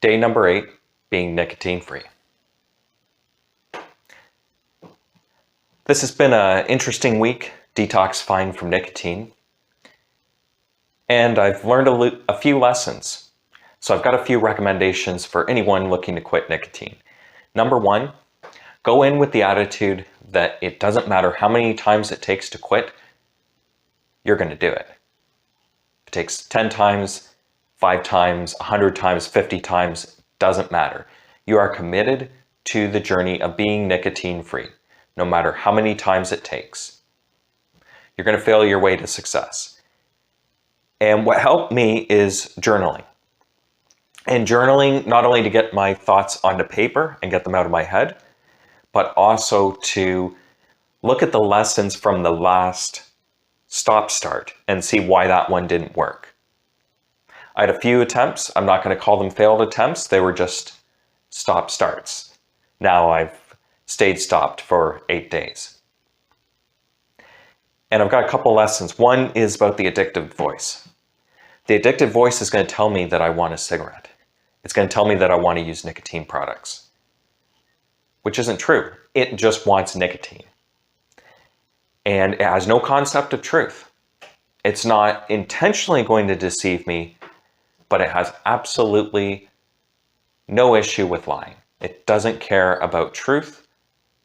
Day number 8, being nicotine-free. This has been an interesting week, detoxifying from nicotine. And I've learned a few lessons. So I've got a few recommendations for anyone looking to quit nicotine. Number 1, go in with the attitude that it doesn't matter how many times it takes to quit, you're going to do it. If it takes 10 times, 5 times, 100 times, 50 times, doesn't matter. You are committed to the journey of being nicotine-free, no matter how many times it takes. You're going to fail your way to success. And what helped me is journaling. And journaling, not only to get my thoughts onto paper and get them out of my head, but also to look at the lessons from the last stop-start and see why that one didn't work. I had a few attempts. I'm not going to call them failed attempts. They were just stop-starts. Now I've stayed stopped for 8 days. And I've got a couple lessons. One is about the addictive voice. The addictive voice is going to tell me that I want a cigarette. It's going to tell me that I want to use nicotine products, which isn't true. It just wants nicotine. And it has no concept of truth. It's not intentionally going to deceive me, but it has absolutely no issue with lying. It doesn't care about truth.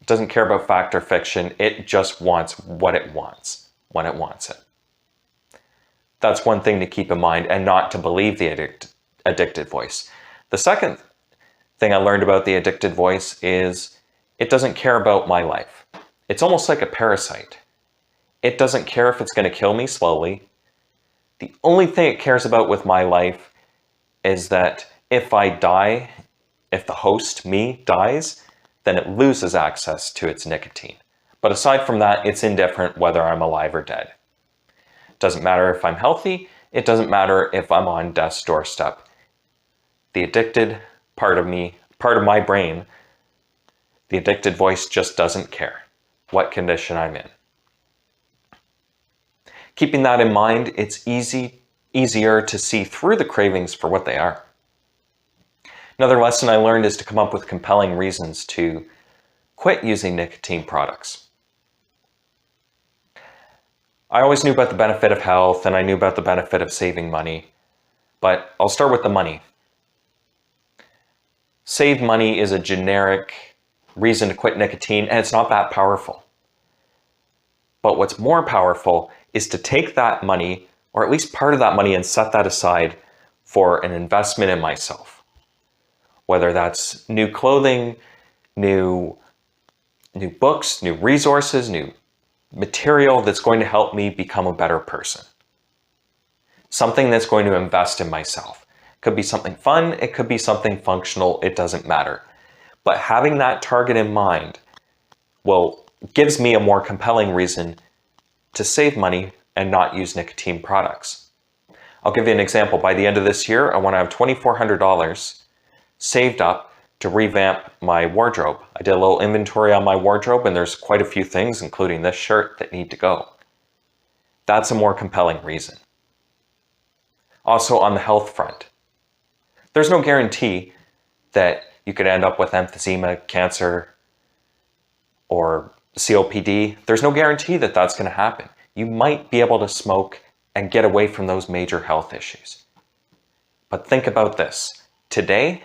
It doesn't care about fact or fiction. It just wants what it wants when it wants it. That's one thing to keep in mind, and not to believe the addicted voice. The second thing I learned about the addicted voice is it doesn't care about my life. It's almost like a parasite. It doesn't care if it's going to kill me slowly. The only thing it cares about with my life is that if I die, if the host, me, dies, then it loses access to its nicotine. But aside from that, it's indifferent whether I'm alive or dead. It doesn't matter if I'm healthy. It doesn't matter if I'm on death's doorstep. The addicted part of me, part of my brain, the addicted voice just doesn't care what condition I'm in. Keeping that in mind, it's easier to see through the cravings for what they are. Another lesson I learned is to come up with compelling reasons to quit using nicotine products. I always knew about the benefit of health, and I knew about the benefit of saving money, but I'll start with the money. Save money is a generic reason to quit nicotine, and it's not that powerful. But what's more powerful is to take that money, or at least part of that money, and set that aside for an investment in myself. Whether that's new clothing, new books, new resources, new material that's going to help me become a better person. Something that's going to invest in myself. It could be something fun, it could be something functional, it doesn't matter. But having that target in mind gives me a more compelling reason to save money and not use nicotine products. I'll give you an example. By the end of this year, I want to have $2,400 saved up to revamp my wardrobe. I did a little inventory on my wardrobe, and there's quite a few things, including this shirt, that need to go. That's a more compelling reason. Also, on the health front, there's no guarantee that you could end up with emphysema, cancer, or COPD. There's no guarantee that that's going to happen. You might be able to smoke and get away from those major health issues. But think about this. Today,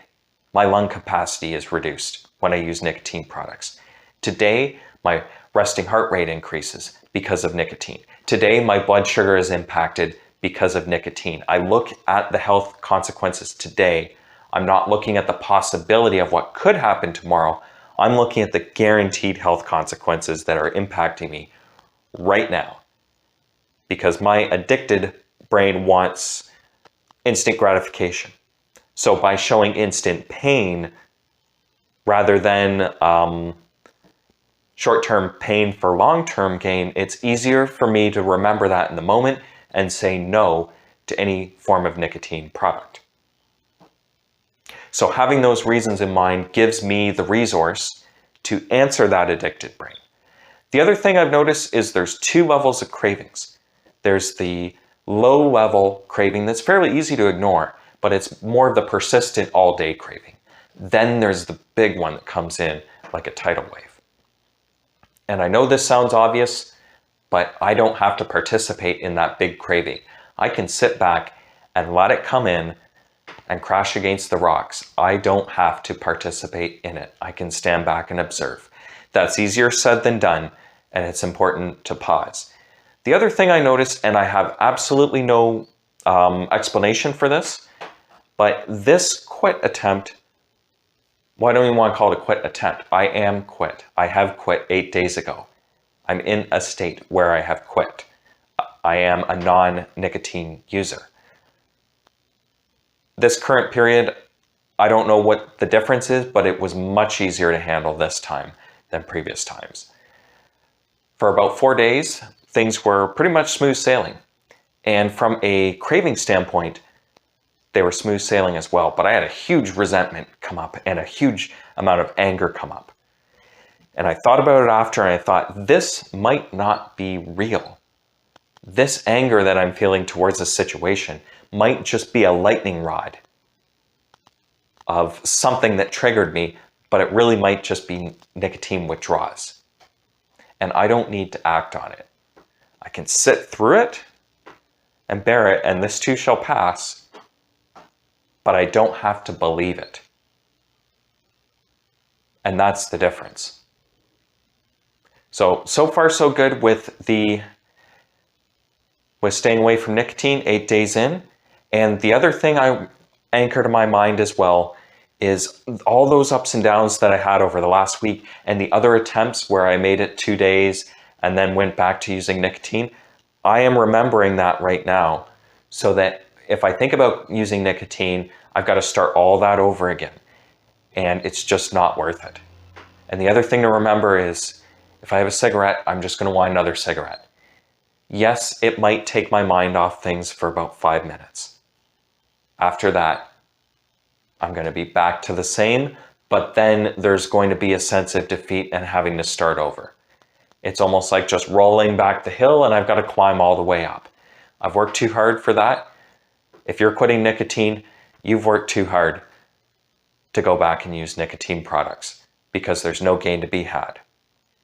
my lung capacity is reduced when I use nicotine products. Today, my resting heart rate increases because of nicotine. Today, my blood sugar is impacted because of nicotine. I look at the health consequences today. I'm not looking at the possibility of what could happen tomorrow. I'm looking at the guaranteed health consequences that are impacting me right now. Because my addicted brain wants instant gratification. So by showing instant pain rather than short-term pain for long-term gain, it's easier for me to remember that in the moment and say no to any form of nicotine product. So having those reasons in mind gives me the resource to answer that addicted brain. The other thing I've noticed is there's 2 levels of cravings. There's the low-level craving that's fairly easy to ignore, but it's more of the persistent all-day craving. Then there's the big one that comes in like a tidal wave. And I know this sounds obvious, but I don't have to participate in that big craving. I can sit back and let it come in and crash against the rocks. I don't have to participate in it. I can stand back and observe. That's easier said than done, and it's important to pause. The other thing I noticed, and I have absolutely no explanation for this, but this quit attempt, well, I don't even want to call it a quit attempt. I am quit. I have quit 8 days ago. I'm in a state where I have quit. I am a non-nicotine user. This current period, I don't know what the difference is, but it was much easier to handle this time than previous times. For about 4 days, things were pretty much smooth sailing. And from a craving standpoint, they were smooth sailing as well. But I had a huge resentment come up and a huge amount of anger come up. And I thought about it after and I thought, this might not be real. This anger that I'm feeling towards this situation might just be a lightning rod of something that triggered me, but it really might just be nicotine withdrawals. And I don't need to act on it. I can sit through it and bear it, and this too shall pass, but I don't have to believe it. And that's the difference. So far so good with staying away from nicotine 8 days in. And the other thing I anchored in my mind as well is all those ups and downs that I had over the last week and the other attempts where I made it 2 days and then went back to using nicotine. I am remembering that right now so that if I think about using nicotine, I've got to start all that over again. And it's just not worth it. And the other thing to remember is if I have a cigarette, I'm just going to want another cigarette. Yes, it might take my mind off things for about 5 minutes. After that, I'm going to be back to the same, but then there's going to be a sense of defeat and having to start over. It's almost like just rolling back the hill and I've got to climb all the way up. I've worked too hard for that. If you're quitting nicotine, you've worked too hard to go back and use nicotine products because there's no gain to be had.